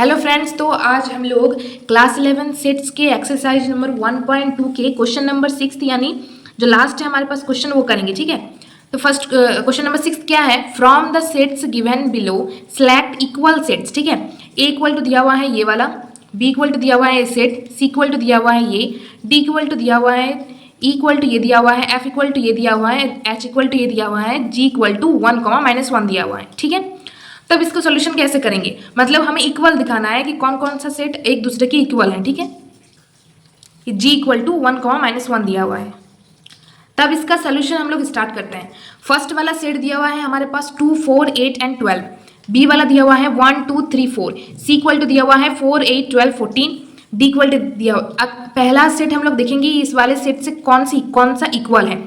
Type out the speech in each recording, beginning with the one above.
Hello friends, तो आज हम लोग क्लास 11 सेट्स के एक्सरसाइज नंबर 1.2 के क्वेश्चन नंबर 6 यानी जो लास्ट है हमारे पास क्वेश्चन वो करेंगे। ठीक है, तो फर्स्ट क्वेश्चन नंबर 6 क्या है? From the sets given below select equal sets. ठीक है, ए इक्वल टू दिया हुआ है ये वाला, बी इक्वल टू दिया हुआ है सेट, सी इक्वल टू दिया हुआ है ये, डी इक्वल टू दिया हुआ है, ई इक्वल टू ये दिया हुआ है, एफ इक्वल टू ये दिया हुआ है, एच इक्वल टू ये दिया हुआ है, जी इक्वल टू 1, -1 दिया हुआ है। ठीक है, तब इसको सोल्यूशन कैसे करेंगे? मतलब हमें इक्वल दिखाना है कि कौन कौन सा सेट एक दूसरे के इक्वल है। ठीक है, ये जी इक्वल टू 1, -1 दिया हुआ है। तब इसका सोल्यूशन हम लोग स्टार्ट करते हैं। फर्स्ट वाला सेट दिया हुआ है हमारे पास 2, 4, 8 एंड 12। बी वाला दिया हुआ है 1, 2, 3, 4। सी इक्वल टू दिया हुआ है 4, 8, 12, 14। डी इक्वल टू दिया हुआ। अब पहला सेट हम लोग देखेंगे इस वाले सेट से कौन सा इक्वल है।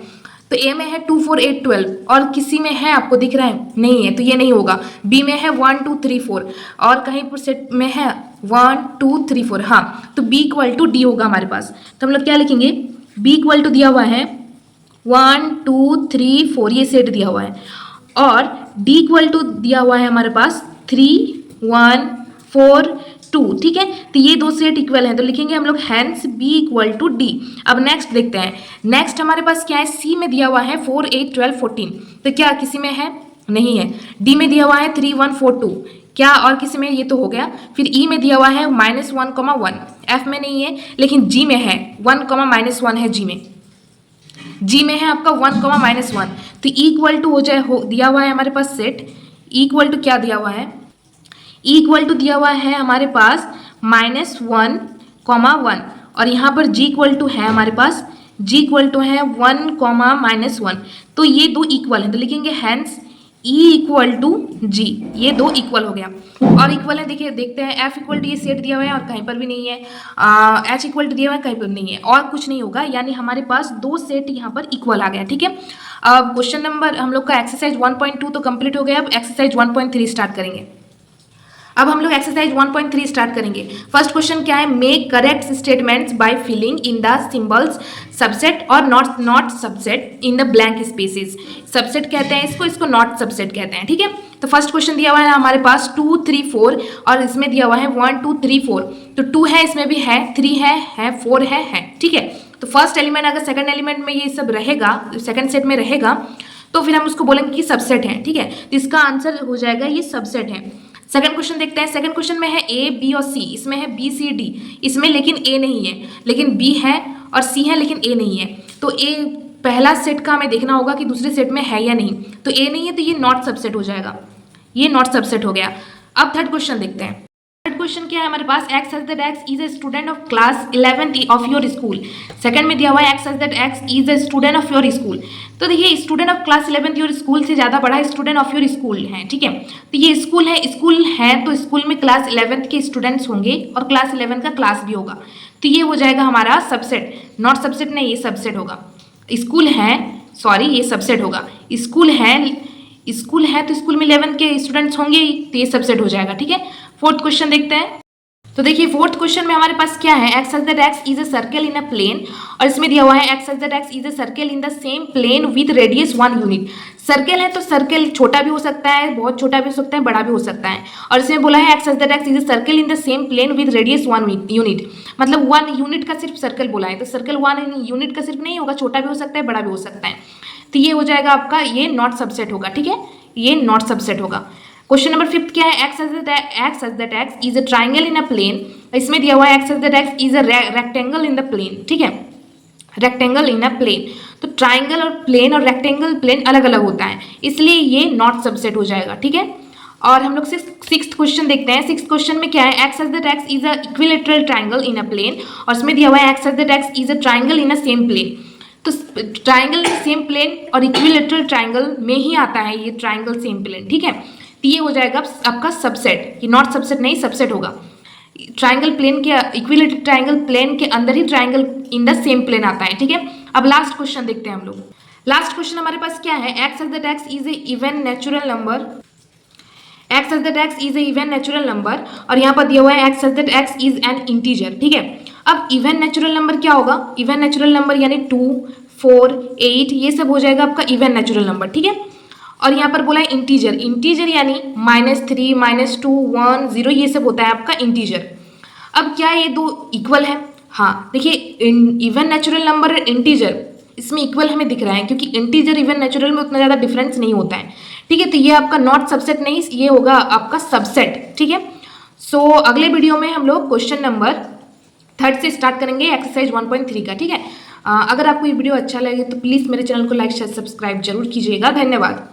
तो ए में है 2, 4, 8, 12 और किसी में है आपको दिख रहा है नहीं है, तो ये नहीं होगा। बी में है 1, 2, 3, 4 और कहीं पर सेट में है 1, 2, 3, 4। हाँ, तो बी इक्वल टू डी होगा हमारे पास। तो हम लोग क्या लिखेंगे? बी इक्वल टू दिया हुआ है 1, 2, 3, 4 ये सेट दिया हुआ है और डी इक्वल टू दिया हुआ है हमारे पास 3, 1, 4, 2। ठीक है, तो ये दो सेट इक्वल हैं, तो लिखेंगे हम लोग hence B equal to D. अब नेक्स्ट देखते हैं। नेक्स्ट हमारे पास क्या है? सी में दिया हुआ है 4, 8, 12, 14। तो क्या किसी में है? नहीं है। डी में दिया हुआ है 3, 1, 4, 2। क्या और किसी में? ये तो हो गया। फिर ई में दिया हुआ है -1, 1। एफ में नहीं है लेकिन जी में है 1, -1 है। जी में है आपका 1, -1। तो इक्वल टू हो जाए दिया हुआ है हमारे पास सेट इक्वल टू क्या दिया हुआ है? इक्वल टू दिया हुआ है हमारे पास -1, 1 और यहाँ पर जी इक्वल टू है हमारे पास जी इक्वल टू है 1, -1। तो ये दो इक्वल हैं, तो लिखेंगे हैंस ई इक्वल टू जी। ये दो इक्वल हो गया और इक्वल है। देखिए देखते हैं। एफ इक्वल टू ये सेट दिया हुआ है और कहीं पर भी नहीं है। एच इक्वल टू दिया हुआ है, कहीं पर नहीं है और कुछ नहीं होगा, यानी हमारे पास दो सेट यहाँ पर इक्वल आ गया। ठीक है, अब क्वेश्चन नंबर हम लोग का एक्सरसाइज 1.2 तो कंप्लीट हो गया। अब एक्सरसाइज 1.3 स्टार्ट करेंगे। अब हम लोग एक्सरसाइज 1.3 स्टार्ट करेंगे। फर्स्ट क्वेश्चन क्या है? Make correct statements by filling in the symbols subset और not subset in the blank spaces. Subset कहते हैं इसको नॉट सबसेट कहते हैं। ठीक है, तो फर्स्ट क्वेश्चन दिया हुआ है हमारे पास 2, 3, 4 और इसमें दिया हुआ है 1, 2, 3, 4। तो 2 है, इसमें भी है, 3 है 4 है। ठीक है, तो फर्स्ट एलिमेंट अगर सेकंड एलिमेंट में ये सब रहेगा, सेकंड सेट में रहेगा, तो फिर हम उसको बोलेंगे कि सबसेट है। ठीक है, तो इसका आंसर हो जाएगा ये सबसेट है। सेकंड क्वेश्चन देखते हैं। सेकंड क्वेश्चन में है ए, बी और सी। इसमें है बी, सी, डी। इसमें लेकिन ए नहीं है, लेकिन बी है और सी है लेकिन ए नहीं है। तो ए पहला सेट का हमें देखना होगा कि दूसरे सेट में है या नहीं। तो ए नहीं है तो ये नॉट सबसेट हो जाएगा, ये नॉट सबसेट हो गया। अब थर्ड क्वेश्चन देखते हैं। थर्ड क्वेश्चन क्या है हमारे पास? X such that x is a student of class 11th of your school. Second में दिया हुआ है x such that x is a student of your school. तो देखिए student of class 11th your school से ज़्यादा बड़ा स्टूडेंट ऑफ योर स्कूल है। ठीक है, तो ये स्कूल है तो स्कूल में क्लास 11th के स्टूडेंट्स होंगे और क्लास 11 का क्लास भी होगा। तो ये हो जाएगा हमारा सबसेट। नॉट सबसेट नहीं, ये सबसेट होगा। स्कूल है, सॉरी ये सबसेट होगा। स्कूल है तो स्कूल में 11 के स्टूडेंट्स होंगे ही, तो ये सबसेट हो जाएगा। ठीक है, फोर्थ क्वेश्चन देखते हैं। तो देखिए फोर्थ क्वेश्चन में हमारे पास क्या है? X such that x is a circle in a plane और इसमें दिया हुआ है x such that x is a circle in the same plane with radius 1 unit. Circle है तो सर्कल छोटा भी हो सकता है, बहुत छोटा भी हो सकता है, बड़ा भी हो सकता है। और इसमें बोला है x such that x is a circle in the same plane with radius 1 unit. मतलब 1 यूनिट का सिर्फ सर्कल बोला है, तो सर्कल 1 यूनिट का सिर्फ नहीं होगा, छोटा भी हो सकता है, बड़ा भी हो सकता है। तो ये हो जाएगा आपका, ये नॉट सबसेट होगा। ठीक है, ये नॉट सबसेट होगा। क्वेश्चन नंबर 5 क्या है? X such that x is a triangle in a plane. इसमें दिया हुआ है x such that x is a rectangle in the plane. ठीक है, रेक्टेंगल इन अ प्लेन। तो ट्राइंगल और प्लेन और रेक्टेंगल प्लेन अलग अलग होता है, इसलिए ये नॉट सबसेट हो जाएगा। ठीक है, और हम लोग सिक्स्थ क्वेश्चन देखते हैं। सिक्स्थ क्वेश्चन में क्या है? X such that x is a equilateral triangle in a plane और इसमें दिया हुआ है x such that x is a triangle in a same plane. तो ट्राइंगल इन सेम प्लेन और इक्विलेटरल ट्राइंगल में ही आता है ये ट्राइंगल सेम प्लेन। ठीक है, तो ये हो जाएगा आपका सबसेट। ये नॉट सबसेट नहीं, सबसेट होगा। ट्राइंगल प्लेन के इक्विलेटरल ट्राइंगल प्लेन के अंदर ही triangle in the same plane आता है। ठीक है, अब लास्ट क्वेश्चन देखते हैं हम लोग। लास्ट क्वेश्चन हमारे पास क्या है? X such that x is A even natural number. X such that x is A even natural number और यहाँ पर दिया हुआ है x such that x is an integer. ठीक है, अब इवन नेचुरल नंबर क्या होगा? इवन नेचुरल नंबर यानी 2, 4, 8 ये सब हो जाएगा आपका इवन नेचुरल नंबर। ठीक है, और यहाँ पर बोला है इंटीजर, इंटीजर यानी -3, -2, 1, 0 ये सब होता है आपका इंटीजर। अब क्या ये दो इक्वल है? हाँ देखिए, इवन नेचुरल नंबर इंटीजर इसमें इक्वल हमें दिख रहा है, क्योंकि इंटीजर इवन नेचुरल में उतना ज़्यादा डिफरेंस नहीं होता है, ठीक है। तो ये आपका नॉट सबसेट नहीं, ये होगा आपका सबसेट, ठीक है। सो अगले वीडियो में हम लोग क्वेश्चन नंबर 3 से स्टार्ट करेंगे एक्सरसाइज 1.3 का, ठीक है। अगर आपको ये वीडियो अच्छा लगे तो प्लीज़ मेरे चैनल को लाइक शेयर सब्सक्राइब जरूर कीजिएगा। धन्यवाद।